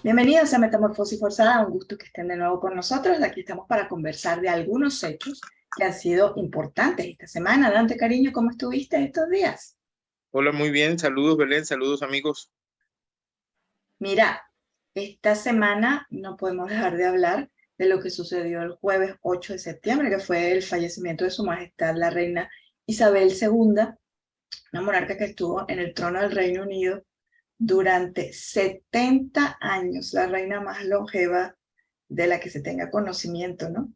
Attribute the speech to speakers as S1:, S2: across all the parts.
S1: Bienvenidos a Metamorfosis Forzada, un gusto que estén de nuevo con nosotros. Aquí estamos para conversar de algunos hechos que han sido importantes esta semana. Dante, cariño, ¿cómo estuviste estos días?
S2: Hola, muy bien. Saludos, Belén. Saludos, amigos.
S1: Mira, esta semana no podemos dejar de hablar de lo que sucedió el jueves 8 de septiembre, que fue el fallecimiento de Su Majestad la Reina Isabel II, una monarca que estuvo en el trono del Reino Unido durante 70 años, la reina más longeva de la que se tenga conocimiento, ¿no?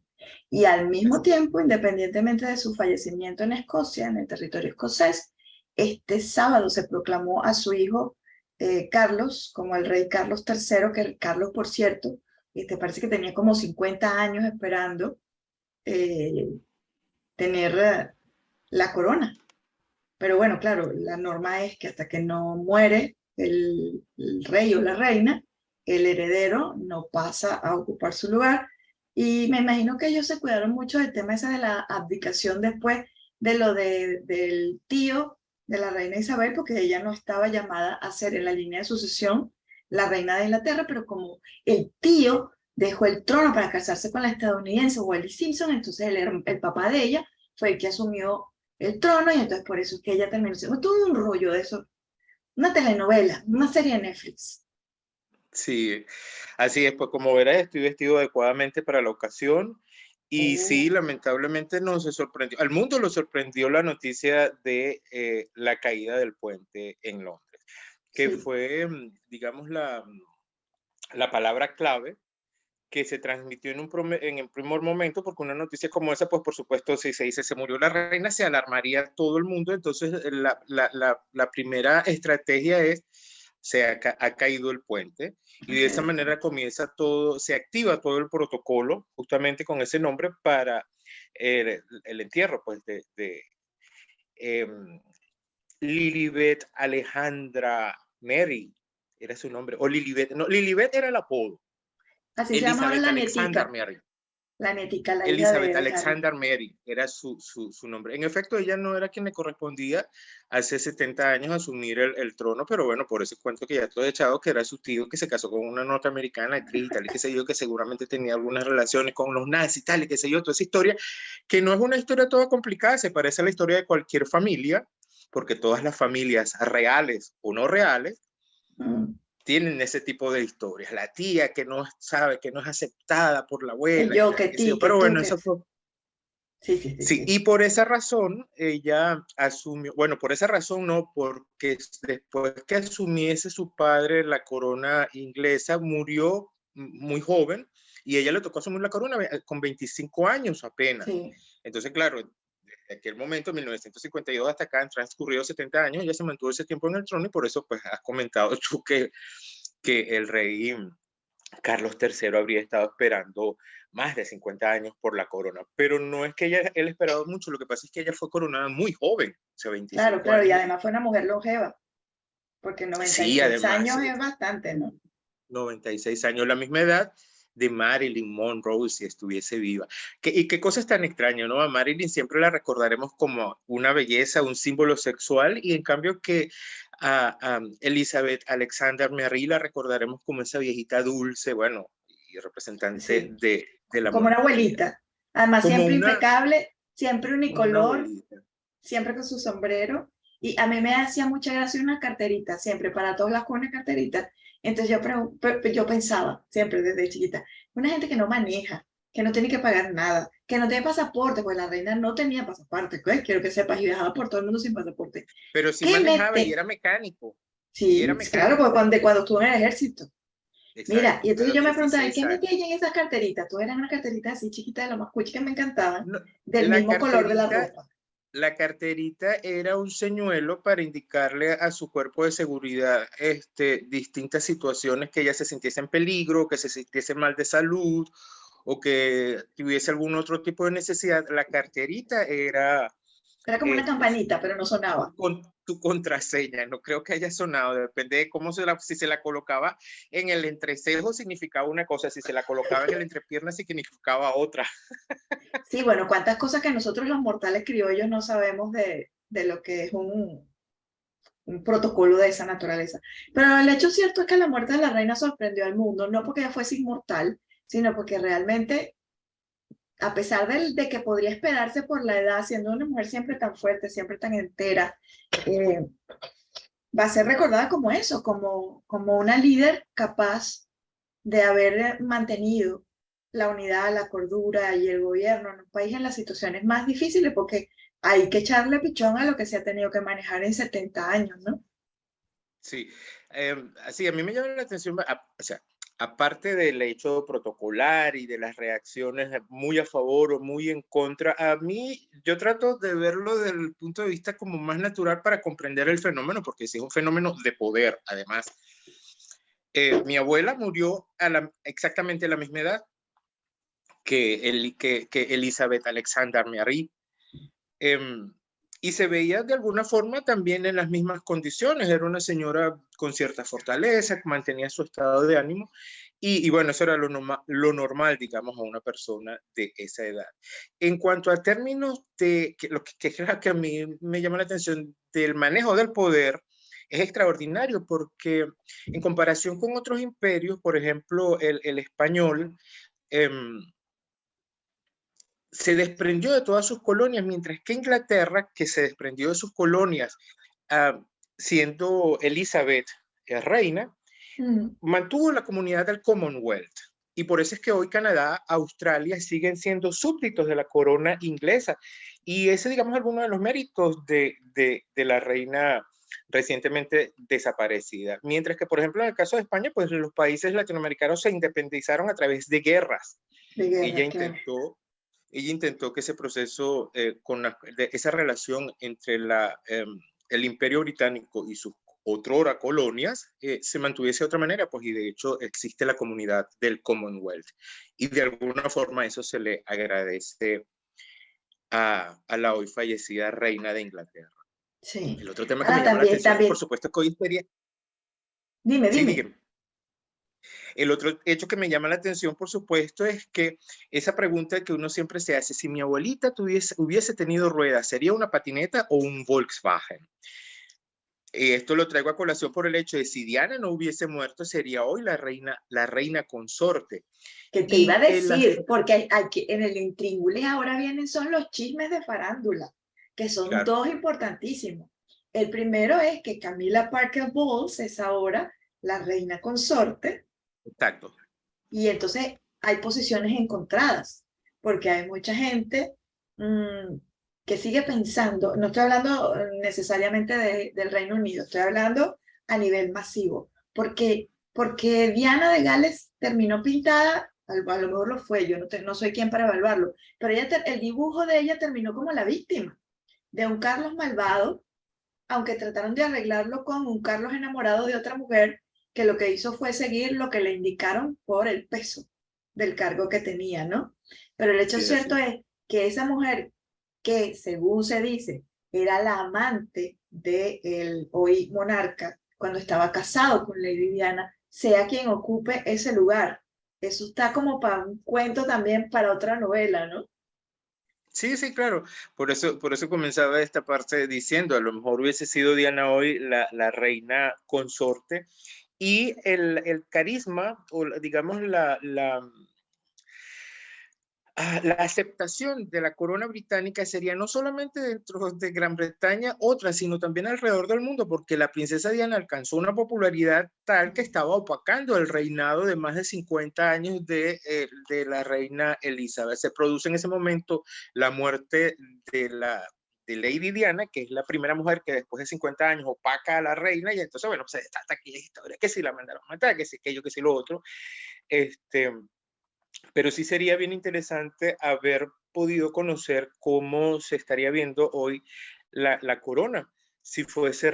S1: Y al mismo tiempo, independientemente de su fallecimiento en Escocia, en el territorio escocés, este sábado se proclamó a su hijo Carlos como el rey Carlos III, que Carlos, por cierto, parece que tenía como 50 años esperando eh, tener la corona. Pero bueno, claro, la norma es que hasta que no muere el rey o la reina, el heredero no pasa a ocupar su lugar. Y me imagino que ellos se cuidaron mucho del tema ese de la abdicación después de del tío de la reina Isabel, porque ella no estaba llamada a ser en la línea de sucesión la reina de Inglaterra, pero como el tío dejó el trono para casarse con la estadounidense Wallis Simpson, entonces el papá de ella fue el que asumió el trono, y entonces por eso es que ella terminó siendo todo un rollo de eso, una telenovela, una serie de Netflix.
S2: Sí, así es. Pues como verás, estoy vestido adecuadamente para la ocasión. Y
S1: Oh,
S2: sí, lamentablemente no se sorprendió. Al mundo lo sorprendió la noticia de la caída del puente en Londres, que
S1: sí.
S2: fue, digamos, la palabra clave que se transmitió en el primer momento, porque una noticia como esa, pues por supuesto, si se dice se murió la reina, se alarmaría todo el mundo. Entonces, la primera estrategia es, ha caído el puente, y de esa
S1: Okay.
S2: manera comienza todo, se activa todo el protocolo, justamente con ese nombre, para el entierro, pues, de eh, Lilibet Alejandra Mary, era su nombre, o Lilibet, no, Lilibet era el apodo.
S1: Así se llama ahora
S2: Elizabeth Alexander Mary.
S1: la netica, la hija
S2: Elizabeth
S1: de Harry.
S2: Alexander Mary era su nombre. En efecto, ella no era quien le correspondía hace 70 años asumir el trono, pero bueno, por ese cuento que ya todo echado, que era su tío que se casó con una norteamericana, actriz y tal, y qué sé yo, que seguramente tenía algunas relaciones con los nazis, tal, y qué sé yo, toda esa historia, que no es una historia toda complicada, se parece a la historia de cualquier familia, porque todas las familias reales o no reales
S1: Mm.
S2: tienen ese tipo de historias. La tía que no sabe, que no es aceptada por la
S1: Que
S2: abuela y
S1: yo,
S2: tal,
S1: que
S2: qué sé yo.
S1: ti, que
S2: Pero
S1: tú,
S2: bueno,
S1: que...
S2: eso fue.
S1: Sí, sí, sí,
S2: Sí,
S1: sí.
S2: y por esa razón ella asumió, bueno, por esa razón no, porque después que asumiese su padre la corona inglesa, murió muy joven, y ella le tocó asumir la corona con 25 años apenas.
S1: Sí.
S2: Entonces, claro, desde aquel momento, 1952 hasta acá, han transcurrido 70 años, ella se mantuvo ese tiempo en el trono, y por eso pues has comentado tú que el rey Carlos III habría estado esperando más de 50 años por la corona, pero no es que él esperaba mucho, lo que pasa es que ella fue coronada muy joven, o sea,
S1: Claro,
S2: 25
S1: claro, y
S2: años.
S1: además fue una mujer longeva, porque
S2: Sí,
S1: 96
S2: además,
S1: años es bastante, ¿no?
S2: 96 años, la misma edad de Marilyn Monroe si estuviese viva. Y qué cosas tan extrañas, ¿no? A Marilyn siempre la recordaremos como una belleza, un símbolo sexual, y en cambio que a Elizabeth Alexander Mary la recordaremos como esa viejita dulce, bueno, y representante
S1: Sí,
S2: de la
S1: como una
S2: monarquía.
S1: abuelita. Además,
S2: Como
S1: siempre
S2: una,
S1: impecable, siempre
S2: como una
S1: unicolor,
S2: abuelita.
S1: siempre con su sombrero. Y a mí me hacía mucha gracia una carterita, siempre, para todas las una carterita. Entonces yo pensaba, siempre desde chiquita, una gente que no maneja, que no tiene que pagar nada, que no tiene pasaporte, pues la reina no tenía pasaporte, pues quiero que sepas, y viajaba por todo el mundo sin pasaporte.
S2: Pero sí
S1: ¿Qué
S2: manejaba y
S1: mete?
S2: era mecánico. Y era
S1: Sí, claro, pues
S2: mecánico.
S1: cuando estuvo en el ejército. Mira, y
S2: Exacto, a
S1: entonces
S2: los
S1: yo me preguntaba, ¿y
S2: 16
S1: qué metía
S2: años.
S1: ella en esas carteritas? Todas eran unas carteritas así chiquitas, de lo más cuchi que me encantaban,
S2: No,
S1: del
S2: la
S1: mismo color de la
S2: carterita
S1: ropa.
S2: La carterita era un señuelo para indicarle a su cuerpo de seguridad distintas situaciones, que ella se sintiese en peligro, que se sintiese mal de salud, o que tuviese algún otro tipo de necesidad. La carterita era
S1: Era como una
S2: Es
S1: campanita, pero no sonaba.
S2: tu contraseña. No creo que haya sonado, depende de cómo si se la colocaba en el entrecejo significaba una cosa, si se la colocaba en el entrepierna significaba otra.
S1: Sí, bueno, cuántas cosas que nosotros los mortales criollos no sabemos de lo que es un protocolo de esa naturaleza. Pero el hecho cierto es que la muerte de la reina sorprendió al mundo, no porque ella fuese inmortal, sino porque realmente, a pesar de que podría esperarse por la edad, siendo una mujer siempre tan fuerte, siempre tan entera, eh, va a ser recordada como eso, como una líder capaz de haber mantenido la unidad, la cordura y el gobierno en un país en las situaciones más difíciles, porque hay que echarle pichón a lo que se ha tenido que manejar en 70 años, ¿no?
S2: Sí, así a mí me llama la atención, o sea, aparte del hecho protocolar y de las reacciones muy a favor o muy en contra, a mí yo trato de verlo desde el punto de vista como más natural para comprender el fenómeno, porque sí es un fenómeno de poder, además. Mi abuela murió exactamente a la misma edad que Elizabeth Alexander Marie. em, y se veía de alguna forma también en las mismas condiciones. Era una señora con cierta fortaleza, que mantenía su estado de ánimo. Y bueno, eso era lo normal, digamos, a una persona de esa edad. En cuanto a términos de lo que es que a mí me llama la atención del manejo del poder, es extraordinario porque en comparación con otros imperios, por ejemplo, el español, eh, se desprendió de todas sus colonias, mientras que Inglaterra, que se desprendió de sus colonias, uh, siendo Elizabeth reina,
S1: Mm.
S2: mantuvo la comunidad del Commonwealth. Y por eso es que hoy Canadá, Australia siguen siendo súbditos de la corona inglesa. Y ese, digamos, es alguno de los méritos de la reina recientemente desaparecida. Mientras que, por ejemplo, en el caso de España, pues los países latinoamericanos se independizaron a través de guerras.
S1: De
S2: Ella
S1: guerra, claro.
S2: intentó ella intentó que ese proceso, esa relación entre el Imperio Británico y sus otrora colonias se mantuviese de otra manera, pues y de hecho existe la comunidad del Commonwealth. Y de alguna forma eso se le agradece a la hoy fallecida reina de Inglaterra.
S1: Sí.
S2: El otro tema que me
S1: Ah,
S2: llama la
S1: también,
S2: atención, por
S1: también.
S2: supuesto, es que hoy sería...
S1: Dime,
S2: Sí,
S1: dime.
S2: dígame. El otro hecho que me llama la atención, por supuesto, es que esa pregunta que uno siempre se hace, si mi abuelita hubiese tenido ruedas, ¿sería una patineta o un Volkswagen? Esto lo traigo a colación por el hecho de si Diana no hubiese muerto, sería hoy la reina consorte.
S1: Que te iba a
S2: Y
S1: decir, porque en el intríngulis ahora vienen son los chismes de farándula, que son
S2: claro,
S1: dos importantísimos. El primero es que Camila Parker Bowles es ahora la reina consorte
S2: exacto,
S1: y entonces hay posiciones encontradas, porque hay mucha gente mmm, que sigue pensando, no estoy hablando necesariamente del Reino Unido, estoy hablando a nivel masivo, porque Diana de Gales terminó pintada, a lo mejor lo fue, yo no soy quien para evaluarlo, pero el dibujo de ella terminó como la víctima de un Carlos malvado, aunque trataron de arreglarlo con un Carlos enamorado de otra mujer, que lo que hizo fue seguir lo que le indicaron por el peso del cargo que tenía, ¿no? Pero el hecho
S2: sí, es
S1: cierto
S2: así.
S1: es que esa mujer, que según se dice, era la amante del hoy monarca, cuando estaba casado con Lady Diana, sea quien ocupe ese lugar. Eso está como para un cuento también para otra novela, ¿no?
S2: Sí, sí, claro. Por eso comenzaba esta parte diciendo, a lo mejor hubiese sido Diana hoy la reina consorte y el carisma, o digamos la aceptación de la corona británica sería no solamente dentro de Gran Bretaña, otra, sino también alrededor del mundo, porque la princesa Diana alcanzó una popularidad tal que estaba opacando el reinado de más de 50 años de la reina Elizabeth. Se produce en ese momento la muerte de Lady Diana, que es la primera mujer que después de 50 años opaca a la reina, y entonces, bueno, pues está aquí la historia, que si la mandaron a matar, que si aquello, que si lo otro. Este, pero sí sería bien interesante haber podido conocer cómo se estaría viendo hoy la corona. si fuese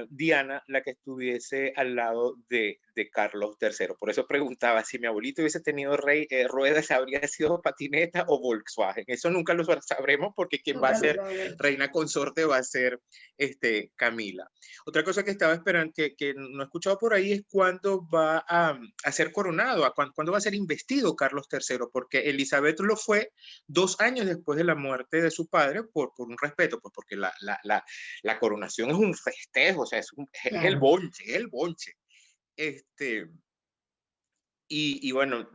S2: Diana la que estuviese al lado de Carlos III. Por eso preguntaba, si mi abuelito hubiese tenido ruedas, ¿habría sido patineta o Volkswagen? Eso nunca lo sabremos porque quien va a
S1: Nunca lo
S2: ser
S1: sabré.
S2: reina consorte va a ser Camila. Otra cosa que estaba esperando, que no he escuchado por ahí, es cuándo va a ser coronado, cuándo va a ser investido Carlos III, porque Elizabeth lo fue 2 años después de la muerte de su padre por un respeto, pues porque la coronación es un festejo, o sea, es el
S1: Claro.
S2: bonche, es el bonche. Este, y bueno,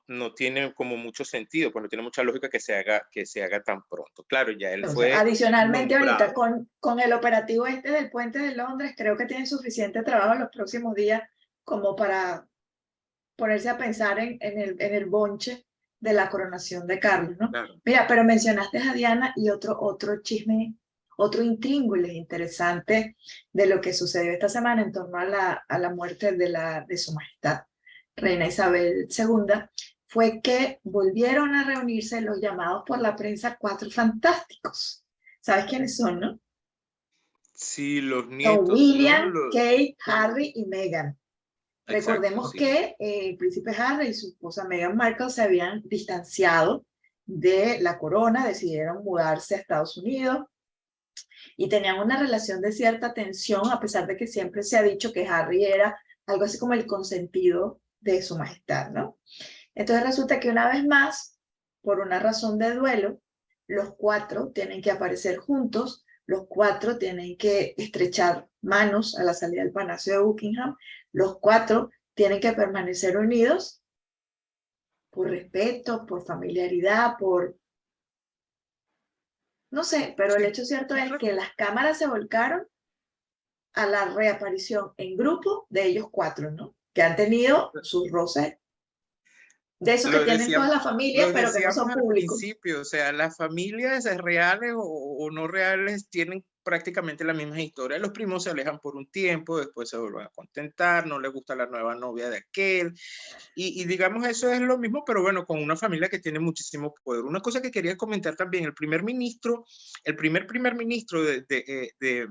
S2: no tiene como mucho sentido, pues no tiene mucha lógica que se haga tan pronto. Claro, ya él
S1: O sea,
S2: fue
S1: adicionalmente ahorita
S2: nombrado.
S1: con el operativo este del puente de Londres, creo que tienen suficiente trabajo en los próximos días como para ponerse a pensar en el bonche de la coronación de Carlos, ¿no?
S2: Claro.
S1: Mira, pero mencionaste a Diana y otro chisme, otro intríngulis interesante de lo que sucedió esta semana en torno a la muerte de su majestad, Reina Isabel II, fue que volvieron a reunirse los llamados por la prensa Cuatro Fantásticos. ¿Sabes quiénes son, no?
S2: Sí, los
S1: Son
S2: nietos, ¿no?
S1: William, Kate, Harry y Meghan.
S2: Exacto,
S1: Recordemos
S2: sí.
S1: que el príncipe Harry y su esposa Meghan Markle se habían distanciado de la corona, decidieron mudarse a Estados Unidos y tenían una relación de cierta tensión, a pesar de que siempre se ha dicho que Harry era algo así como el consentido de su majestad, ¿no? Entonces resulta que una vez más, por una razón de duelo, los cuatro tienen que aparecer juntos, los cuatro tienen que estrechar manos a la salida del Palacio de Buckingham, los cuatro tienen que permanecer unidos por respeto, por familiaridad, por, no sé, pero el
S2: Sí,
S1: hecho cierto
S2: sí,
S1: es
S2: claro.
S1: que las cámaras se volcaron a la reaparición en grupo de ellos cuatro, ¿no? Que han tenido sus roces, de esos que
S2: Lo
S1: tienen todas
S2: decíamos,
S1: las familias,
S2: lo
S1: pero que no
S2: decíamos
S1: son
S2: al
S1: públicos.
S2: principio, o sea, las familias reales o no reales tienen prácticamente la misma historia. Los primos se alejan por un tiempo, después se vuelven a contentar, no les gusta la nueva novia de aquel, y digamos eso es lo mismo, pero bueno, con una familia que tiene muchísimo poder. Una cosa que quería comentar también, el primer ministro de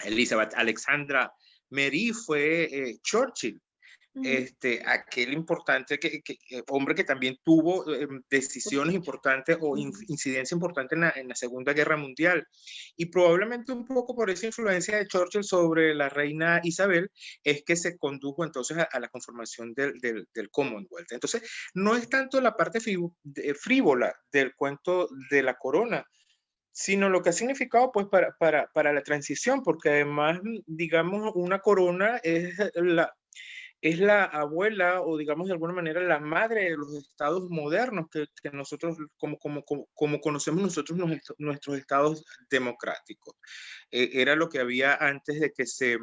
S2: Elizabeth Alexandra Mary fue Churchill,
S1: Ujú.
S2: aquel importante hombre que también tuvo decisiones importantes o incidencia importante en la Segunda Guerra Mundial. Y probablemente un poco por esa influencia de Churchill sobre la reina Isabel es que se condujo entonces a la conformación del Commonwealth. Entonces, no es tanto la parte frívola del cuento de la corona, sino lo que ha significado pues para la transición, porque además, digamos, una corona es la abuela o digamos de alguna manera la madre de los estados modernos que nosotros, como conocemos nosotros nuestros estados democráticos. Era lo que había antes de que se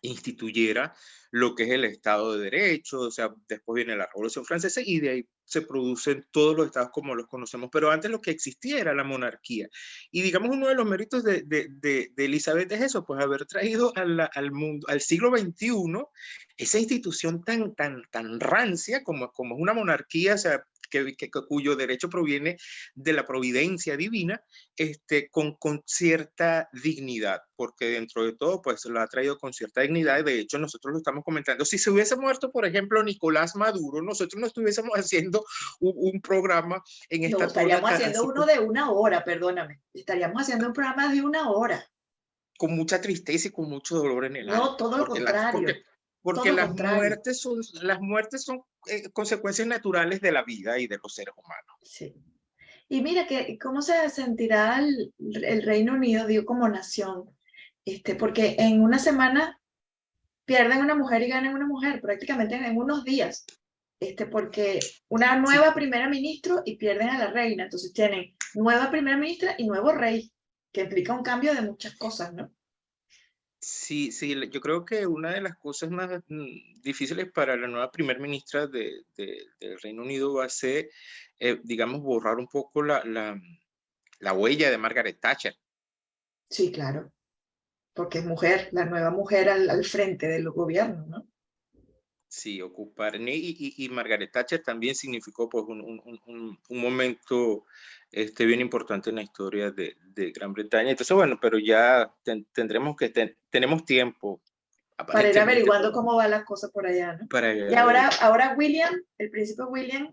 S2: instituyera lo que es el Estado de Derecho, o sea, después viene la Revolución Francesa y de ahí se producen todos los estados como los conocemos, pero antes lo que existía era la monarquía. Y digamos, uno de los méritos de Elizabeth es eso, pues haber traído al mundo, al siglo XXI, esa institución tan rancia como es una monarquía, o sea, cuyo derecho proviene de la providencia divina, con cierta dignidad, porque dentro de todo, pues lo ha traído con cierta dignidad, y de hecho nosotros lo estamos comentando. Si se hubiese muerto, por ejemplo, Nicolás Maduro, nosotros no estuviésemos haciendo un programa en
S1: No,
S2: esta zona
S1: estaríamos haciendo
S2: así
S1: uno de una hora, perdóname. Estaríamos haciendo un programa de una hora.
S2: con mucha tristeza y con mucho dolor en el
S1: No,
S2: alma,
S1: todo lo contrario,
S2: porque
S1: todo lo contrario.
S2: las muertes son consecuencias naturales de la vida y de los seres humanos.
S1: Sí. Y mira, que, ¿cómo se sentirá el Reino Unido, digo, como nación? Porque en una semana pierden una mujer y ganan una mujer, prácticamente en unos días. Porque una
S2: Sí,
S1: nueva primera ministra y pierden a la reina. Entonces tienen nueva primera ministra y nuevo rey, que implica un cambio de muchas cosas, ¿no?
S2: sí, sí, yo creo que una de las cosas más difíciles para la nueva primer ministra del Reino Unido va a ser, digamos, borrar un poco la huella de Margaret Thatcher.
S1: Sí, claro, porque es mujer, la nueva mujer al frente del gobierno, ¿no?
S2: Sí, ocupar. Y Margaret Thatcher también significó pues, un momento bien importante en la historia de Gran Bretaña. Entonces, bueno, pero ya tendremos tenemos tiempo,
S1: para ir
S2: aparentemente,
S1: averiguando cómo va la cosa por allá, ¿no?
S2: para
S1: Y
S2: llegar a
S1: ahora William, el príncipe William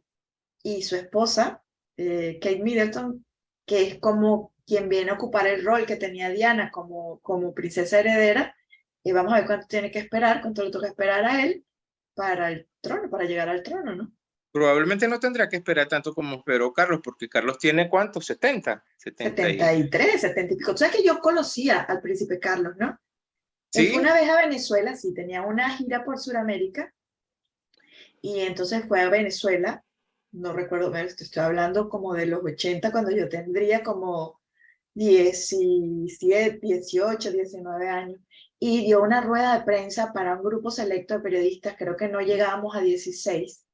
S1: y su esposa, Kate Middleton, que es como quien viene a ocupar el rol que tenía Diana como princesa heredera, y vamos a ver cuánto tiene que esperar, cuánto le toca esperar a él para el trono, para llegar al trono, ¿no?
S2: Probablemente no tendrá que esperar tanto como esperó Carlos, porque Carlos tiene ¿cuánto? 70, 70 y...
S1: 73, 70 y pico. Tú sabes que yo conocía al príncipe Carlos, ¿no? Él fue una
S2: Sí,
S1: vez a Venezuela, sí, tenía una gira por Sudamérica, y entonces fue a Venezuela, no recuerdo, te estoy hablando como de los 80 cuando yo tendría como 17, 18, 19 años, y dio una rueda de prensa para un grupo selecto de periodistas, creo que no llegábamos a 16,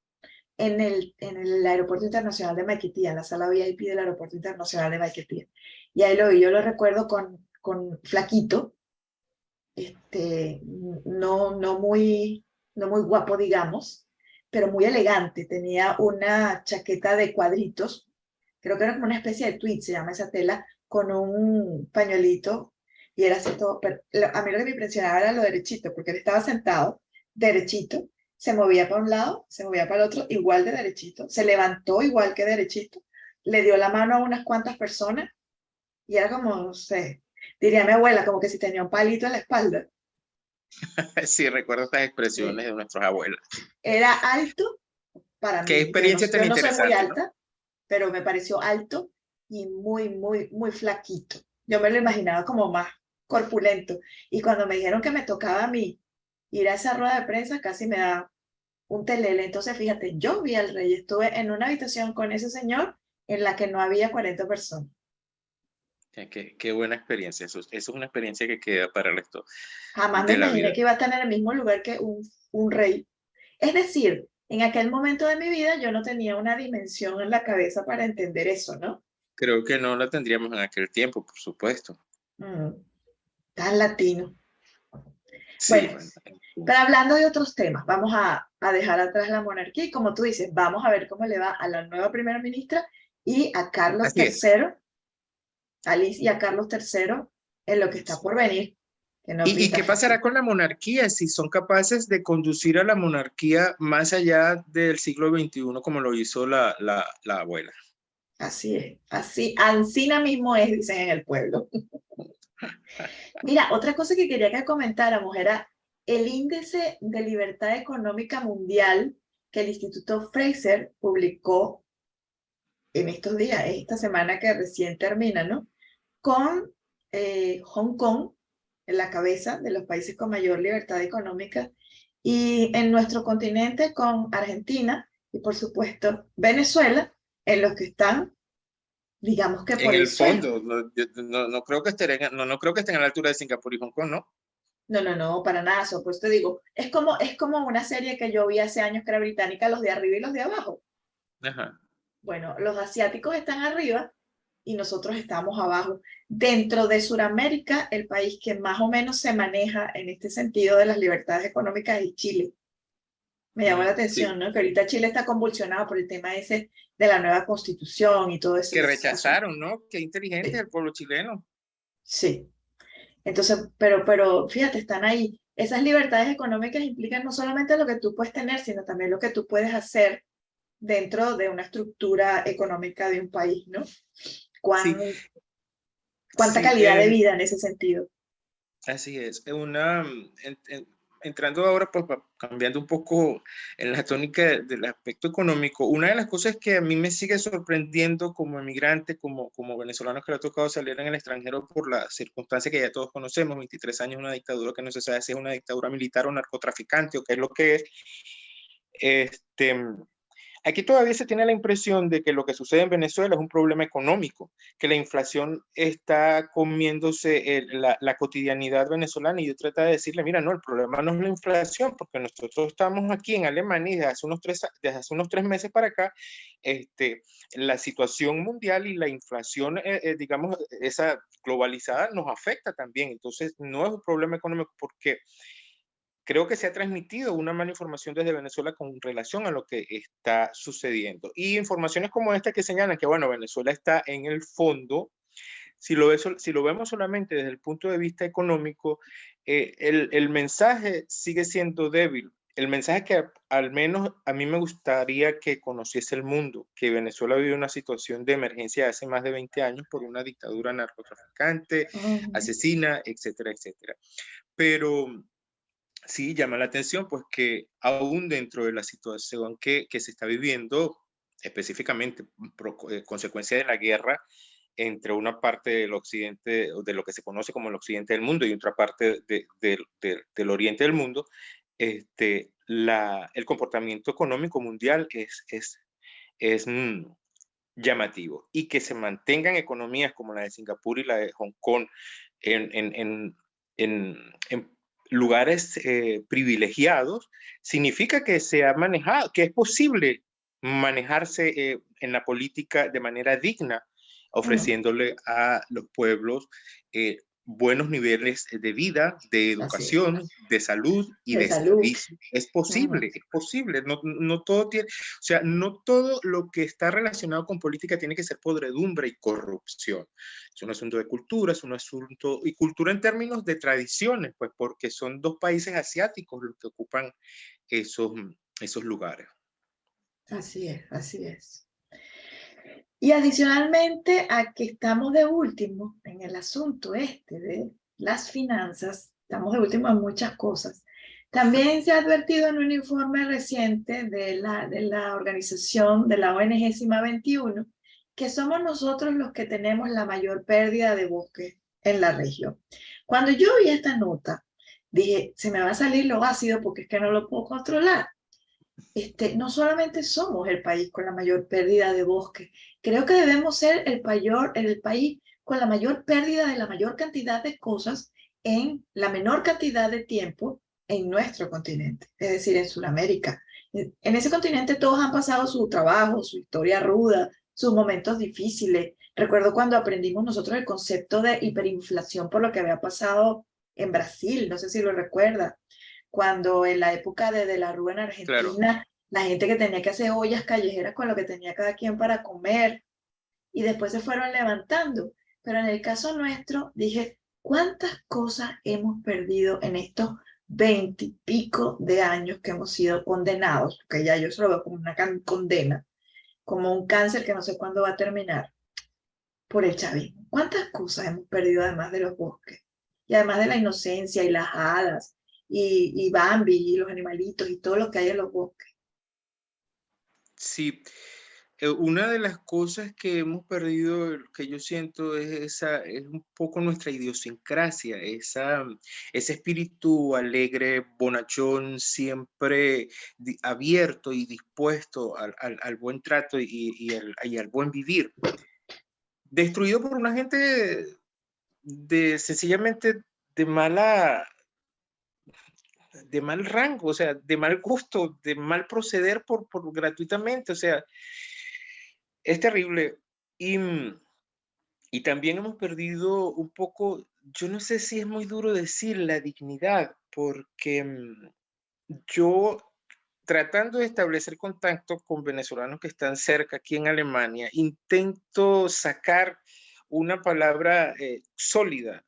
S1: en el Aeropuerto Internacional de Maiquetía, en la sala VIP del Aeropuerto Internacional de Maiquetía. Y ahí lo vi, yo lo recuerdo con flaquito, no muy guapo, digamos, pero muy elegante. Tenía una chaqueta de cuadritos, creo que era como una especie de tweed, se llama esa tela, con un pañuelito, y era así todo. Pero a mí lo que me impresionaba era lo derechito, porque él estaba sentado derechito, se movía para un lado, se movía para el otro, igual de derechito, se levantó igual que derechito, le dio la mano a unas cuantas personas, y era como, no sé, diría mi abuela, como que si tenía un palito en la espalda.
S2: sí, recuerdo estas expresiones
S1: Sí.
S2: de nuestros abuelos.
S1: Era alto para
S2: Qué
S1: mí. Yo no,
S2: experiencia tan
S1: yo no soy muy
S2: interesante, ¿no?
S1: alta, pero me pareció alto y muy, muy, muy flaquito. Yo me lo imaginaba como más corpulento. Y cuando me dijeron que me tocaba a mí ir a esa rueda de prensa, casi me da un telele. Entonces, fíjate, yo vi al rey, estuve en una habitación con ese señor en la que no había 40 personas.
S2: Qué buena experiencia. Eso es una experiencia que queda para el resto
S1: Jamás me
S2: de la
S1: imaginé
S2: vida.
S1: que iba a estar en el mismo lugar que un rey. Es decir, en aquel momento de mi vida yo no tenía una dimensión en la cabeza para entender eso, ¿no?
S2: Creo que no la tendríamos en aquel tiempo, por supuesto.
S1: Mm, tan latino.
S2: Sí,
S1: Bueno,
S2: bueno.
S1: pero hablando de otros temas, vamos a dejar atrás la monarquía y como tú dices, vamos a ver cómo le va a la nueva primera ministra y a Carlos
S2: Así es.
S1: III, a Liz y a Carlos III en lo que está por venir, que no
S2: ¿Y
S1: pinta
S2: qué pasará
S1: fácil.
S2: con la monarquía si son capaces de conducir a la monarquía más allá del siglo XXI como lo hizo la abuela?
S1: Así es, así, ansina mismo es, dicen en el pueblo. Mira, otra cosa que quería que comentáramos era el índice de libertad económica mundial que el Instituto Fraser publicó en estos días, esta semana que recién termina, ¿no? Con Hong Kong en la cabeza de los países con mayor libertad económica y en nuestro continente con Argentina y por supuesto Venezuela, en los que están, digamos que
S2: En
S1: por el
S2: el
S1: suelo.
S2: fondo, no creo que no creo que estén a la altura de Singapur y Hong Kong, ¿no?
S1: No, no, no, para nada, pues te digo, es como una serie que yo vi hace años que era británica, los de arriba y los de abajo.
S2: Ajá.
S1: Bueno, los asiáticos están arriba y nosotros estamos abajo. Dentro de Sudamérica, el país que más o menos se maneja en este sentido de las libertades económicas es Chile. Me llamó la
S2: Sí.
S1: atención, ¿no? Que ahorita Chile está convulsionado por el tema ese de la nueva constitución y todo ese
S2: Que
S1: asunto.
S2: rechazaron, ¿no? Qué inteligente
S1: Sí,
S2: el pueblo chileno.
S1: sí. Entonces, pero fíjate, están ahí. Esas libertades económicas implican no solamente lo que tú puedes tener, sino también lo que tú puedes hacer dentro de una estructura económica de un país, ¿no?
S2: Sí,
S1: Cuánta
S2: sí.
S1: calidad de vida en ese sentido.
S2: Así es. Entrando ahora, pues cambiando un poco en la tónica del aspecto económico, una de las cosas que a mí me sigue sorprendiendo como emigrante, como venezolano que le ha tocado salir en el extranjero por la circunstancia que ya todos conocemos, 23 años, una dictadura que no se sabe si es una dictadura militar o narcotraficante o qué es lo que es. Este, Aquí todavía se tiene la impresión de que lo que sucede en Venezuela es un problema económico, que la inflación está comiéndose la cotidianidad venezolana y yo trato de decirle, mira, no, el problema no es la inflación, porque nosotros estamos aquí en Alemania y desde hace unos tres meses para acá, la situación mundial y la inflación, digamos, esa globalizada nos afecta también. Entonces, no es un problema económico porque creo que se ha transmitido una mala información desde Venezuela con relación a lo que está sucediendo. Y informaciones como esta que señalan que, bueno, Venezuela está en el fondo. Si lo vemos solamente desde el punto de vista económico, el mensaje sigue siendo débil. El mensaje que al menos a mí me gustaría que conociese el mundo, que Venezuela vive una situación de emergencia hace más de 20 años por una dictadura narcotraficante,
S1: Ujú.
S2: asesina, etcétera, etcétera. Pero sí llama la atención, pues que aún dentro de la situación que se está viviendo, específicamente consecuencia de la guerra entre una parte del occidente, de lo que se conoce como el occidente del mundo y otra parte del oriente del mundo, el comportamiento económico mundial es llamativo. Y que se mantengan economías como la de Singapur y la de Hong Kong en, en, en, en lugares privilegiados, significa que se ha manejado, que es posible manejarse en la política de manera digna,
S1: Mm,
S2: ofreciéndole a los pueblos buenos niveles de vida, de
S1: así es.
S2: educación, de salud y
S1: De
S2: de
S1: salud.
S2: servicio.
S1: Ujú.
S2: Es posible. No, no todo tiene, o sea, no todo lo que está relacionado con política tiene que ser podredumbre y corrupción. Es un asunto de cultura, es un asunto, y cultura en términos de tradiciones, pues porque son dos países asiáticos los que ocupan esos, esos lugares.
S1: Así es, así es. Y adicionalmente a que estamos de último en el asunto este de las finanzas, estamos de último en muchas cosas. También se ha advertido en un informe reciente de la organización de la ONG CIMA 21 que somos nosotros los que tenemos la mayor pérdida de bosque en la región. Cuando yo vi esta nota, dije, se me va a salir lo ácido porque es que no lo puedo controlar. No solamente somos el país con la mayor pérdida de bosque, creo que debemos ser el país con la mayor pérdida de la mayor cantidad de cosas en la menor cantidad de tiempo en nuestro continente, es decir, en Sudamérica. En ese continente todos han pasado su trabajo, su historia ruda, sus momentos difíciles. Recuerdo cuando aprendimos nosotros el concepto de hiperinflación por lo que había pasado en Brasil, no sé si lo recuerda, cuando en la época de la Rúa en
S2: Claro.
S1: Argentina, la gente que tenía que hacer ollas callejeras con lo que tenía cada quien para comer, y después se fueron levantando. Pero en el caso nuestro, dije, ¿cuántas cosas hemos perdido en estos 20 y pico de años que hemos sido condenados? Que ya yo se lo veo como una condena, como un cáncer que no sé cuándo va a terminar, por el chavismo. ¿Cuántas cosas hemos perdido además de los bosques? Y además de la inocencia y las hadas y Bambi y los animalitos y todo lo que hay en los bosques.
S2: Sí, una de las cosas que hemos perdido, que yo siento, es un poco nuestra idiosincrasia, ese espíritu alegre, bonachón, siempre abierto y dispuesto al buen trato y al buen vivir. Destruido por una gente sencillamente de mala, de mal rango, o sea, de mal gusto, de mal proceder por gratuitamente, o sea, es terrible. Y, y también hemos perdido un poco, yo no sé si es muy duro decir la dignidad, porque yo tratando de establecer contacto con venezolanos que están cerca aquí en Alemania, intento sacar una palabra sólida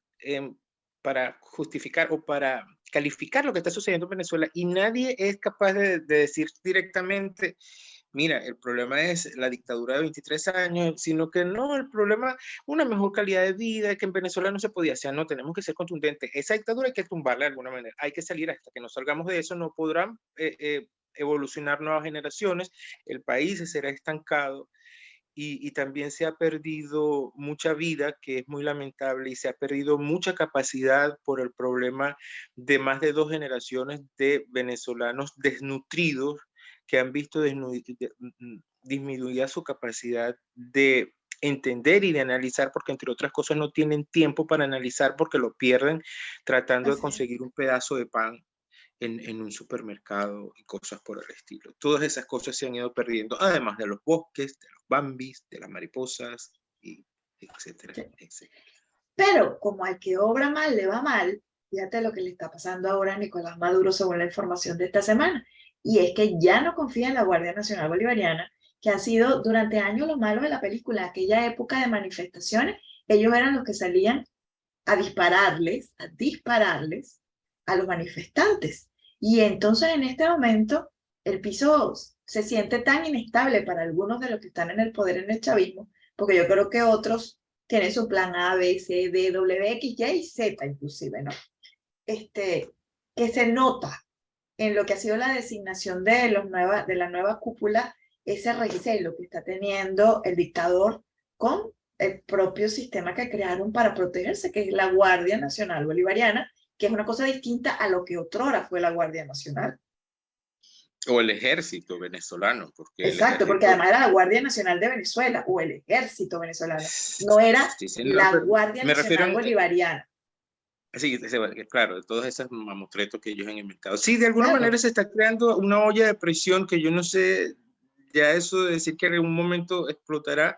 S2: para justificar o para calificar lo que está sucediendo en Venezuela y nadie es capaz de decir directamente, mira, el problema es la dictadura de 23 años, sino que no, el problema, una mejor calidad de vida, que en Venezuela no se podía hacer, no, tenemos que ser contundentes. Esa dictadura hay que tumbarla de alguna manera, hay que salir hasta que nos salgamos de eso, no podrán evolucionar nuevas generaciones, el país se será estancado y también se ha perdido mucha vida, que es muy lamentable, y se ha perdido mucha capacidad por el problema de más de 2 generaciones de venezolanos desnutridos que han visto disminuida su capacidad de entender y de analizar, porque entre otras cosas no tienen tiempo para analizar porque lo pierden tratando de
S1: Así es.
S2: conseguir un pedazo de pan un supermercado y cosas por el estilo. Todas esas cosas se han ido perdiendo, además de los bosques, de los bambis, de las mariposas, y etcétera,
S1: Sí.
S2: etcétera.
S1: Pero como al que obra mal le va mal, fíjate lo que le está pasando ahora a Nicolás Maduro según la información de esta semana. Y es que ya no confía en la Guardia Nacional Bolivariana, que ha sido durante años lo malo de la película, aquella época de manifestaciones, ellos eran los que salían a dispararles a los manifestantes. Y entonces en este momento el piso se siente tan inestable para algunos de los que están en el poder en el chavismo, porque yo creo que otros tienen su plan A, B, C, D, W, X, Y y Z inclusive, ¿no? Que se nota en lo que ha sido la designación de la nueva cúpula, ese recelo que está teniendo el dictador con el propio sistema que crearon para protegerse, que es la Guardia Nacional Bolivariana, que es una cosa distinta a lo que otrora fue la Guardia Nacional.
S2: O el ejército venezolano, porque
S1: Exacto, porque además era la Guardia Nacional de Venezuela o el ejército venezolano, no era
S2: sí,
S1: la Guardia Nacional Bolivariana.
S2: Sí, claro, todos esos mamotretos que ellos han inventado. Sí, de alguna
S1: Claro.
S2: manera se está creando una olla de presión que yo no sé, ya eso de decir que en un momento explotará,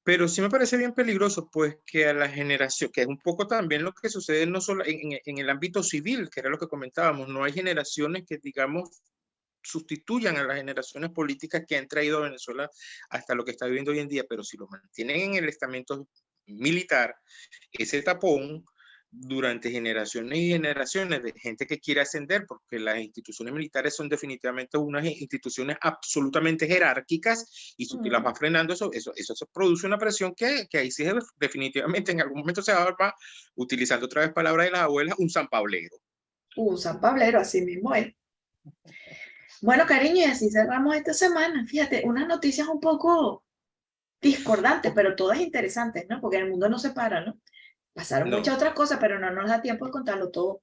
S2: pero sí me parece bien peligroso, pues que a la generación, que es un poco también lo que sucede no solo en el ámbito civil, que era lo que comentábamos, no hay generaciones que, digamos, sustituyan a las generaciones políticas que han traído a Venezuela hasta lo que está viviendo hoy en día, pero si lo mantienen en el estamento militar, ese tapón durante generaciones y generaciones de gente que quiere ascender, porque las instituciones militares son definitivamente unas instituciones absolutamente jerárquicas y si las va frenando, eso produce una presión que ahí sí definitivamente en algún momento se va a ver, utilizando otra vez palabras de las abuelas, un sanpablero.
S1: Un sanpablero, así mismo es. Bueno, cariño, y así cerramos esta semana. Fíjate, unas noticias un poco discordantes, pero todas interesantes, ¿no? Porque el mundo no se para, ¿no? Pasaron
S2: No,
S1: muchas otras cosas, pero no nos da tiempo de contarlo todo.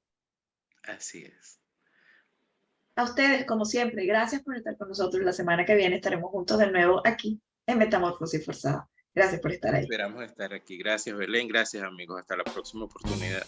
S2: así es.
S1: A ustedes, como siempre, gracias por estar con nosotros. La semana que viene estaremos juntos de nuevo aquí en Metamorfosis Forzada. Gracias por estar ahí.
S2: Esperamos estar aquí. Gracias, Belén. Gracias, amigos. Hasta la próxima oportunidad.